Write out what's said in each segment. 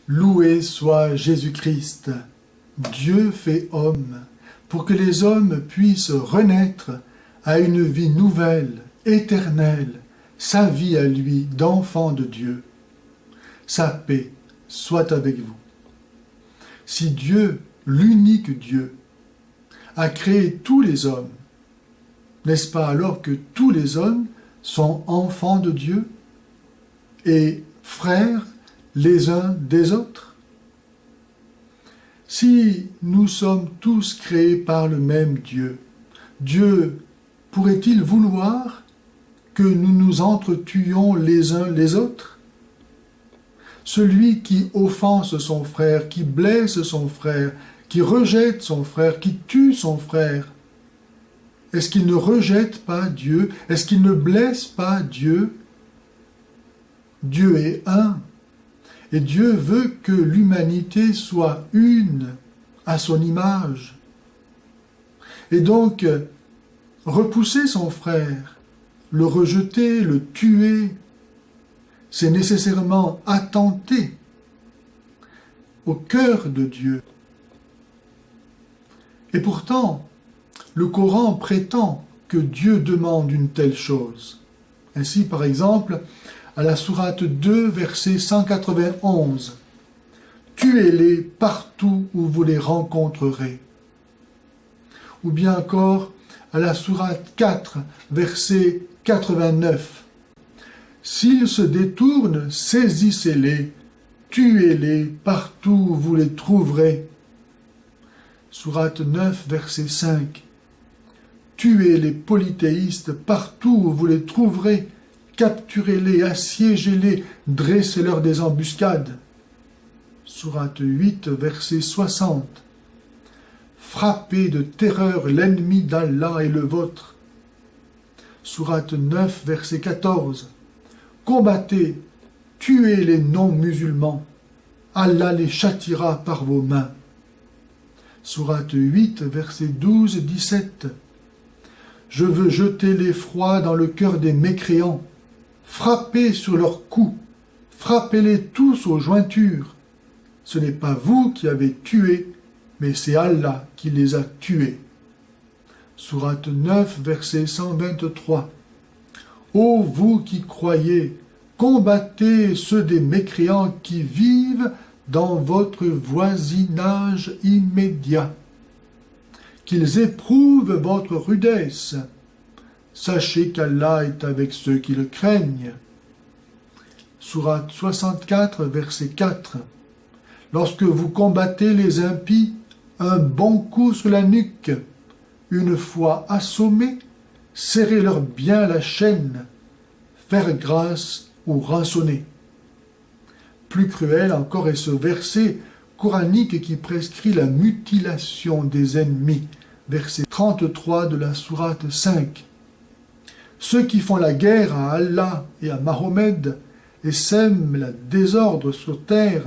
Loué soit Jésus-Christ, Dieu fait homme, pour que les hommes puissent renaître à une vie nouvelle, éternelle, sa vie à lui d'enfant de Dieu. Sa paix soit avec vous. Si Dieu, l'unique Dieu, a créé tous les hommes, n'est-ce pas alors que tous les hommes sont enfants de Dieu et frères les uns des autres? Si nous sommes tous créés par le même Dieu, Dieu pourrait-il vouloir que nous nous entretuions les uns les autres? Celui qui offense son frère, qui blesse son frère, qui rejette son frère, qui tue son frère, est-ce qu'il ne rejette pas Dieu? Est-ce qu'il ne blesse pas Dieu? Dieu est un. Et Dieu veut que l'humanité soit une à son image. Et donc, repousser son frère, le rejeter, le tuer, c'est nécessairement attenter au cœur de Dieu. Et pourtant, le Coran prétend que Dieu demande une telle chose. Ainsi, par exemple, à la sourate 2, verset 191, « Tuez-les partout où vous les rencontrerez. » Ou bien encore, à la sourate 4, verset 89, « S'ils se détournent, saisissez-les, tuez-les partout où vous les trouverez. » Sourate 9, verset 5, « Tuez les polythéistes partout où vous les trouverez, capturez-les, assiégez-les, dressez-leur des embuscades. » Sourate 8, verset 60. « Frappez de terreur l'ennemi d'Allah et le vôtre. » Sourate 9, verset 14. « Combattez, tuez les non-musulmans. Allah les châtiera par vos mains. » Sourate 8, verset 12-17. « Je veux jeter l'effroi dans le cœur des mécréants. Frappez sur leurs coups, frappez-les tous aux jointures. Ce n'est pas vous qui avez tué, mais c'est Allah qui les a tués. » Sourate 9, verset 123. « Ô vous qui croyez, combattez ceux des mécréants qui vivent dans votre voisinage immédiat. Qu'ils éprouvent votre rudesse. Sachez qu'Allah est avec ceux qui le craignent. » Sourate 64, verset 4. « Lorsque vous combattez les impies, un bon coup sur la nuque. Une fois assommés, serrez-leur bien la chaîne. Faire grâce ou rançonner. » Plus cruel encore est ce verset coranique qui prescrit la mutilation des ennemis, verset 33 de la sourate 5. « Ceux qui font la guerre à Allah et à Mahomet et sèment le désordre sur terre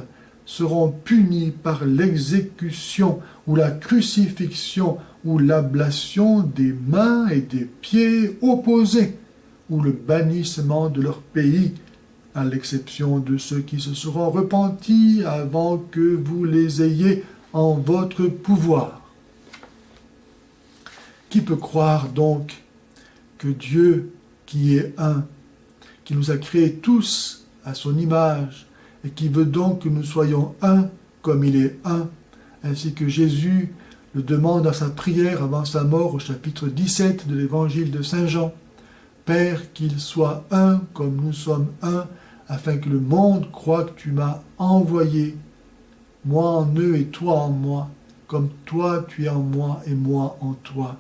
seront punis par l'exécution ou la crucifixion ou l'ablation des mains et des pieds opposés ou le bannissement de leur pays, à l'exception de ceux qui se seront repentis avant que vous les ayez en votre pouvoir. » Qui peut croire donc que Dieu, qui est un, qui nous a créés tous à son image, et qui veut donc que nous soyons un comme il est un, ainsi que Jésus le demande à sa prière avant sa mort au chapitre 17 de l'évangile de Saint Jean, « Père, qu'ils soient un comme nous sommes un, afin que le monde croie que tu m'as envoyé, moi en eux et toi en moi, comme toi tu es en moi et moi en toi. »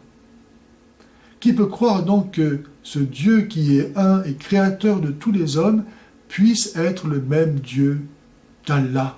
Qui peut croire donc que ce Dieu qui est un et créateur de tous les hommes puisse être le même Dieu qu'Allah?